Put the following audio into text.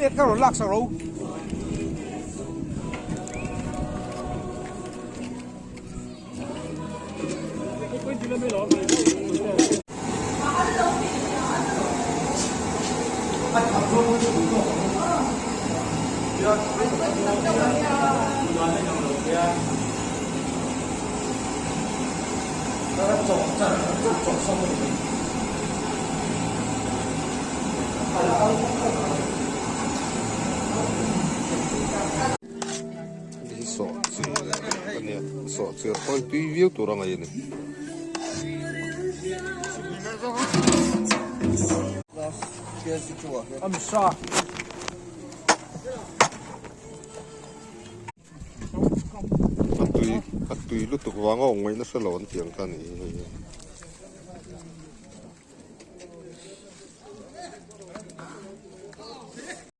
tết các loại lạc sầu đâu sọเสืออันเนี้ยสอเสือต้อยตุ้ยวิวตัวอะไรเนี่ยI'm shockedอัตุยลุตุกวางอ่องไว้น่าสลอนเสียงกันนี่